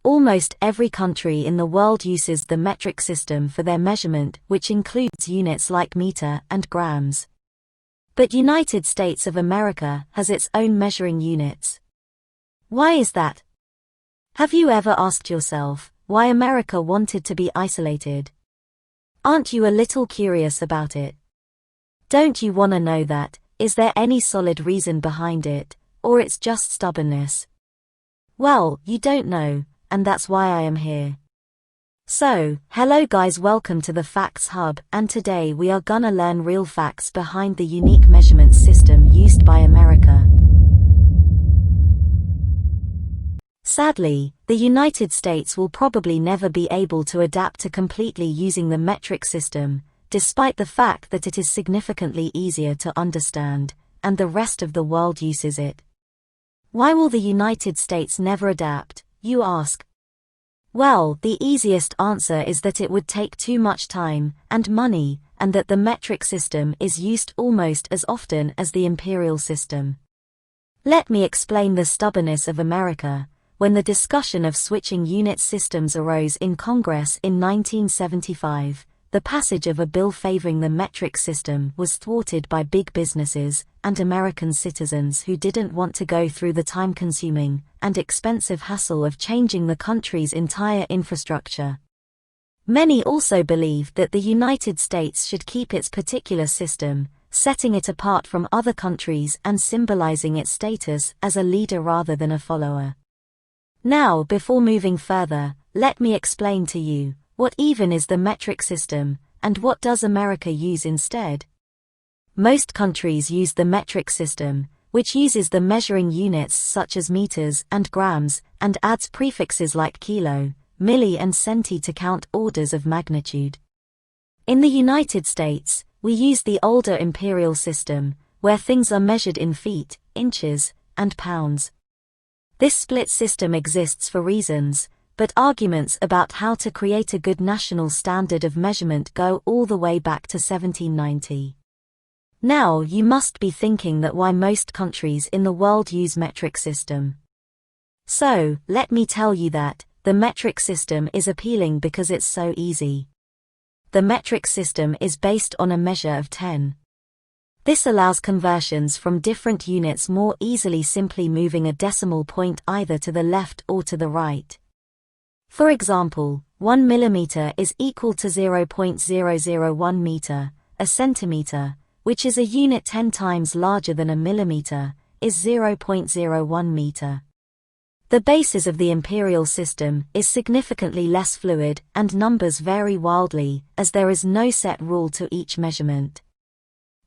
Almost every country in the world uses the metric system for their measurement, which includes units like meter and grams. But United States of America has its own measuring units. Why is that? Have you ever asked yourself why America wanted to be isolated? Aren't you a little curious about it? Don't you want to know that? Is there any solid reason behind it, or it's just stubbornness? Well, you don't know, and that's why I am here. So, hello guys, welcome to the Facts Hub, and today we are gonna learn real facts behind the unique measurement system used by America. Sadly, the United States will probably never be able to adapt to completely using the metric system, despite the fact that it is significantly easier to understand, and the rest of the world uses it. Why will the United States never adapt, you ask? Well, the easiest answer is that it would take too much time and money, and that the metric system is used almost as often as the imperial system. Let me explain the stubbornness of America. When the discussion of switching unit systems arose in Congress in 1975, the passage of a bill favoring the metric system was thwarted by big businesses and American citizens who didn't want to go through the time-consuming and expensive hassle of changing the country's entire infrastructure. Many also believed that the United States should keep its particular system, setting it apart from other countries and symbolizing its status as a leader rather than a follower. Now, before moving further, let me explain to you, what even is the metric system, and what does America use instead? Most countries use the metric system, which uses the measuring units such as meters and grams, and adds prefixes like kilo, milli and centi to count orders of magnitude. In the United States, we use the older imperial system, where things are measured in feet, inches, and pounds. This split system exists for reasons, but arguments about how to create a good national standard of measurement go all the way back to 1790. Now you must be thinking that why most countries in the world use metric system. So, let me tell you that the metric system is appealing because it's so easy. The metric system is based on a measure of 10. This allows conversions from different units more easily, simply moving a decimal point either to the left or to the right. For example, 1 millimeter is equal to 0.001 meter, a centimeter, which is a unit 10 times larger than a millimeter, is 0.01 meter. The basis of the imperial system is significantly less fluid and numbers vary wildly, as there is no set rule to each measurement.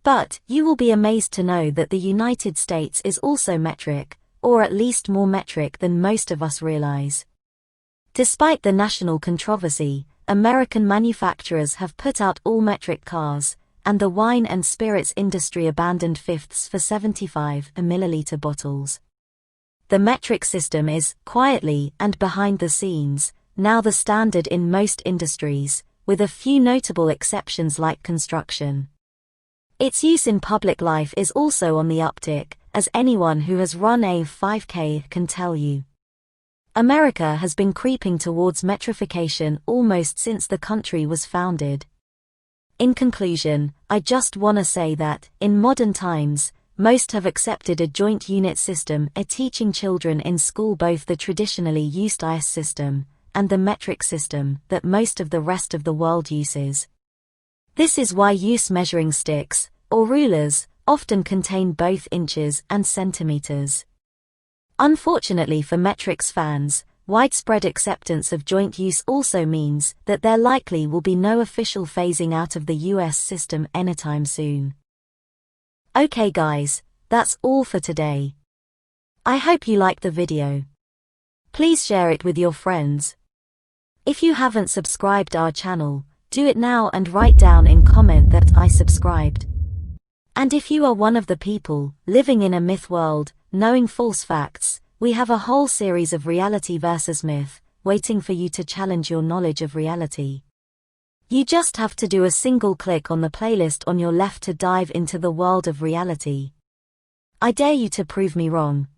But, you will be amazed to know that the United States is also metric, or at least more metric than most of us realize. Despite the national controversy, American manufacturers have put out all-metric cars, and the wine and spirits industry abandoned fifths for 75 milliliter bottles. The metric system is, quietly and behind the scenes, now the standard in most industries, with a few notable exceptions like construction. Its use in public life is also on the uptick, as anyone who has run a 5K can tell you. America has been creeping towards metrification almost since the country was founded. In conclusion, I just wanna say that, in modern times, most have accepted a joint unit system, teaching children in school both the traditionally used IS system and the metric system that most of the rest of the world uses. This is why use measuring sticks, or rulers, often contain both inches and centimeters. Unfortunately for metrics fans, widespread acceptance of joint use also means that there likely will be no official phasing out of the US system anytime soon. Okay guys, that's all for today. I hope you liked the video. Please share it with your friends. If you haven't subscribed our channel, do it now and write down in comment that I subscribed. And if you are one of the people living in a myth world, knowing false facts, we have a whole series of reality versus myth, waiting for you to challenge your knowledge of reality. You just have to do a single click on the playlist on your left to dive into the world of reality. I dare you to prove me wrong.